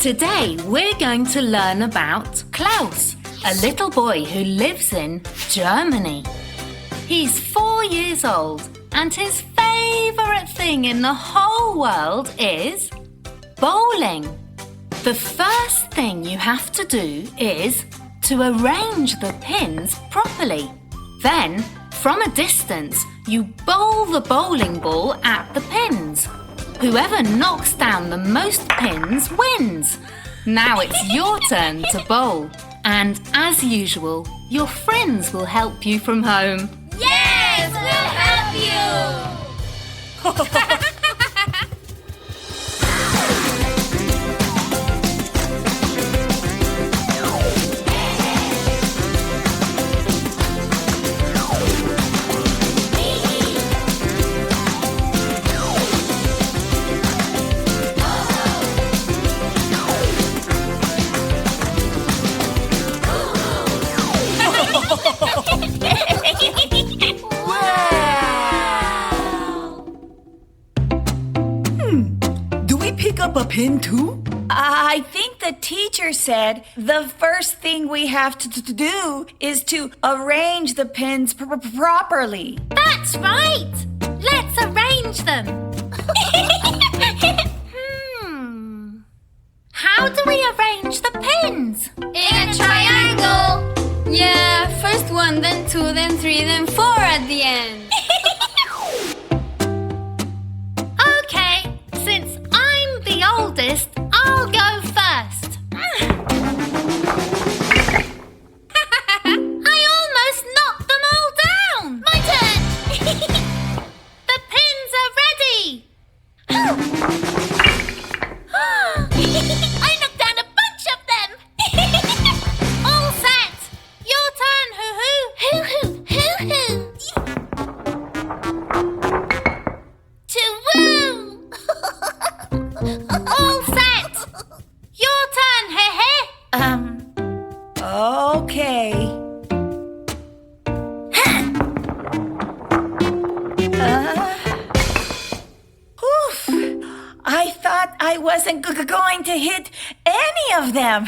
Today we're going to learn about Klaus, a little boy who lives in Germany. He's 4 years old and his favourite thing in the whole world is bowling. The first thing you have to do is to arrange the pins properly. Then, from a distance, you bowl the bowling ball at the pins. Whoever knocks down the most pins wins. Now it's your turn to bowl. And as usual, your friends will help you from home. Yes, we'll help you! Up a pin too? I think the teacher said the first thing we have to do is to arrange the pins properly. That's right! Let's arrange them. How do we arrange the pins? In a triangle. Yeah, first 1, then 2, then 3, then 4 at the end. Oldest, I'll go first. I almost knocked them all down. My turn. The pins are ready. I knocked down a bunch of them. All set. Your turn, Hoho. Hoho, Hoho. To woo. All set! Your turn, Hehe! Okay. I thought I wasn't going to hit any of them.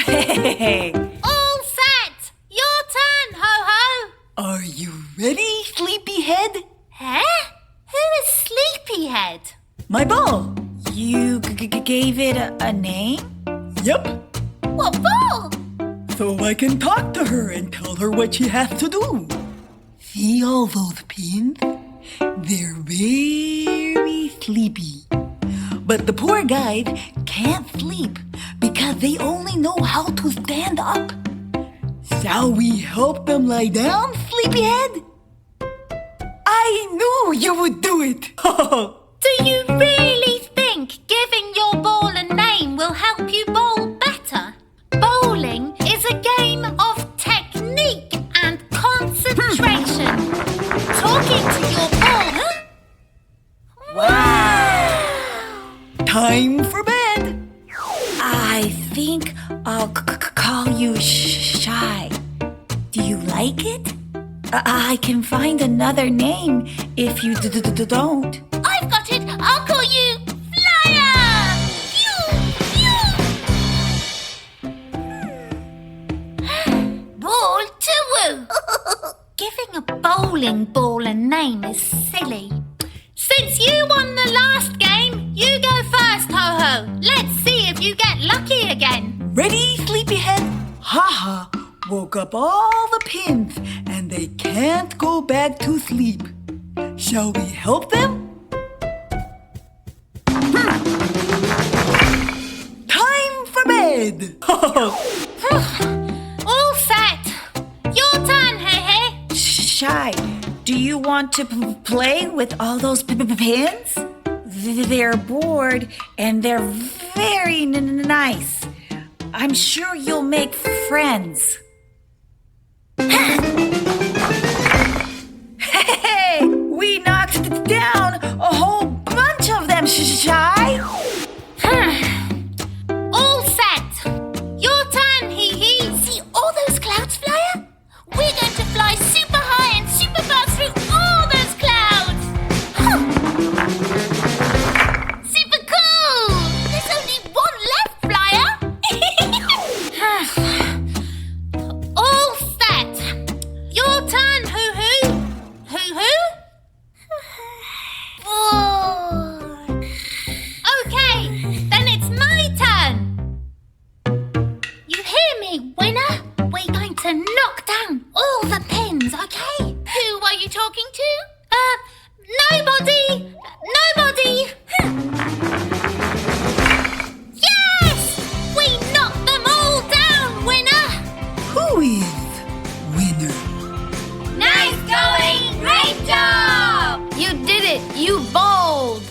All set! Your turn, Hoho! Are you ready, Sleepyhead? Huh? Who is Sleepyhead? My ball. You gave it a name? Yep. What for? So I can talk to her and tell her what she has to do. See all those pins? They're very sleepy. But the poor guys can't sleep because they only know how to stand up. Shall we help them lie down, Sleepyhead? I knew you would do it. Do you really think giving your ball a name will help you bowl better? Bowling is a game of technique and concentration. Talking to your ball. Wow! Time for bed. I think I'll call you Shy. Do you like it? I can find another name if you don't. I've got it! I'll call you Flyer! Ball to woo! Giving a bowling ball a name is silly. Since you won the last game, you go first, Hoho. Let's see if you get lucky again. Ready, Sleepyhead? Haha woke up all the pins and they can't go back to sleep. Shall we help them? Time for bed! All set. Your turn, Hehe. Shy, do you want to play with all those pins? They're bored and they're very nice. I'm sure you'll make friends. Hey, we knocked down a whole bunch of them, Shy. All set. Your turn, Hee. See all those clouds, Flyer? We're going to fly super high and super fast through all those clouds. Super cool. There's only one left, Flyer. Nobody! Nobody! Yes! We knocked them all down, winner! Who is winner? Nice going! Great job! You did it! You bowled!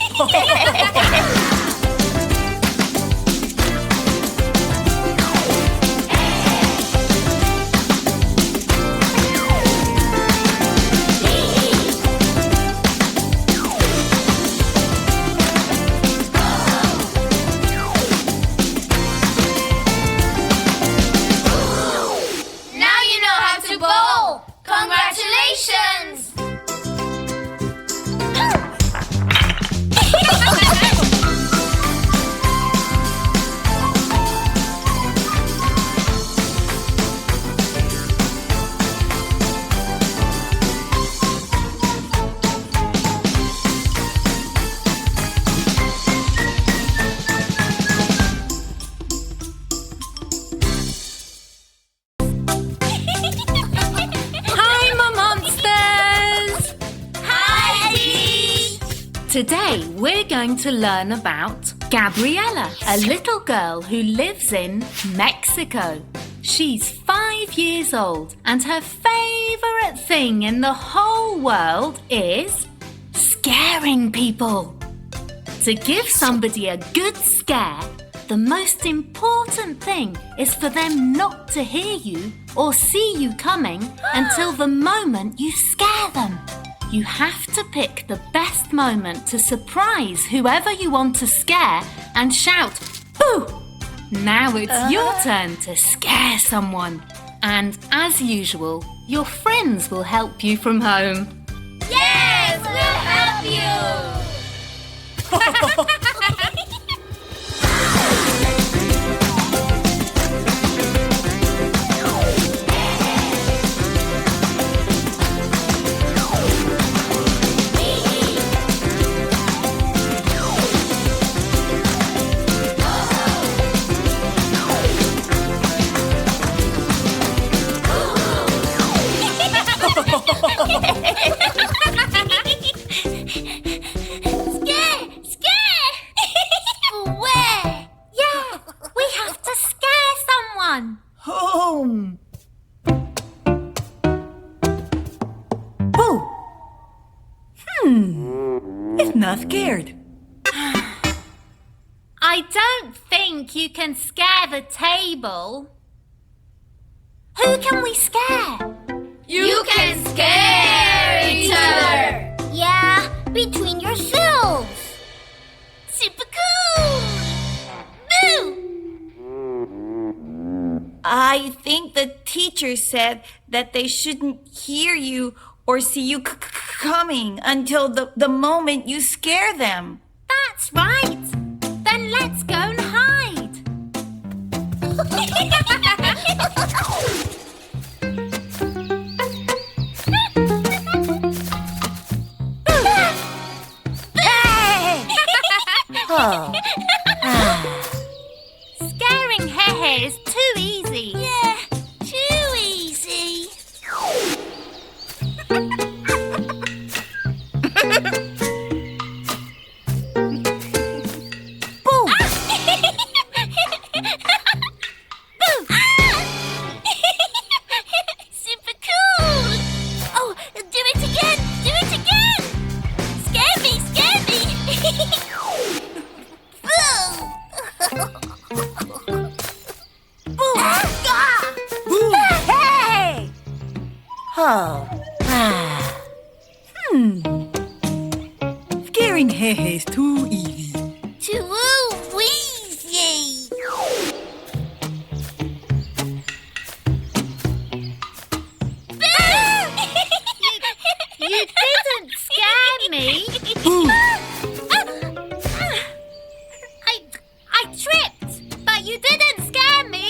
Now you know how to bowl! Congratulations! Hi, Momonsters! Hi, Dee! Today we're going to learn about Gabriella, a little girl who lives in Mexico. She's 5 years old and her favourite thing in the whole world is scaring people. To give somebody a good scare, the most important thing is for them not to hear you or see you coming until the moment you scare them. You have to pick the best moment to surprise whoever you want to scare and shout, "Boo!" Now it's your turn to scare someone. And as usual, your friends will help you from home. Yes, we'll help you! Scare! Where? Yeah, we have to scare someone. Home. Oh. It's not scared. I don't think you can scare the table. Who can we scare? You can scare each other. Yeah, between yourselves. Super cool. Boo! I think the teacher said that they shouldn't hear you or see you coming until the moment you scare them. That's right. Then let's go and hide. Oh. Scaring Hehe is too easy. Yeah, too easy. Boo! Super cool! Oh, do it again! Do it again! Scare me! Scare me! Boo! Boo! Hey! Oh. Scaring Hehe is too easy. Too easy! You didn't scare me! I tripped, but you didn't scare me!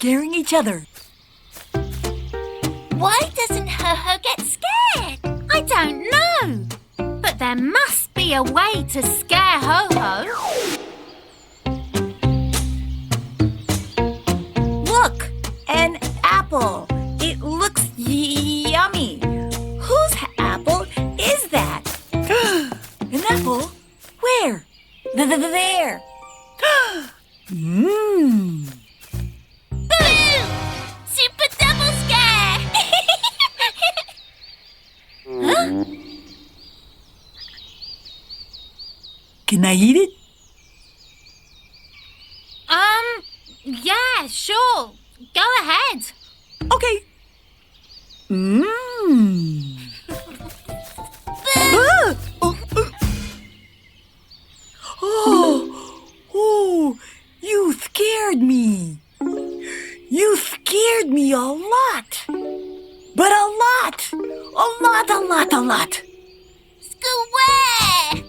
scaring each other. Why doesn't Hoho get scared? I don't know. But there must be a way to scare Hoho. Look, an apple. It looks yummy. Whose apple is that? An apple? Where? There. Mmm. Boom! Super double scare! Huh? Can I eat it? Yeah, sure. Go ahead. Okay. Mmm. Ah! Oh, you scared me. You scared me a lot. But a lot. A lot. Square!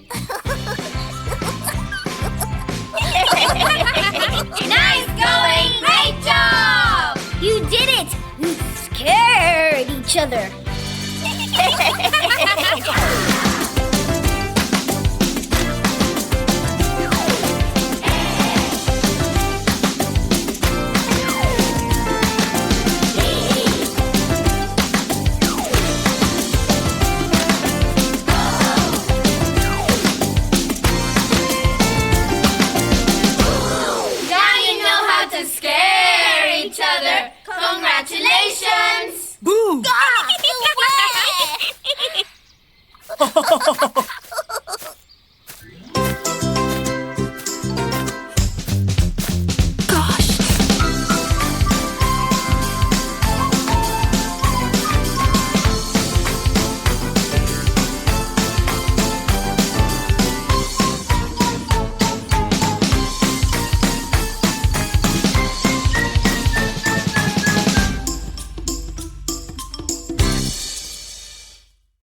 Nice going! Great job! You did it! We scared each other. Now you know how to scare each other. Congratulations! Boo! Square!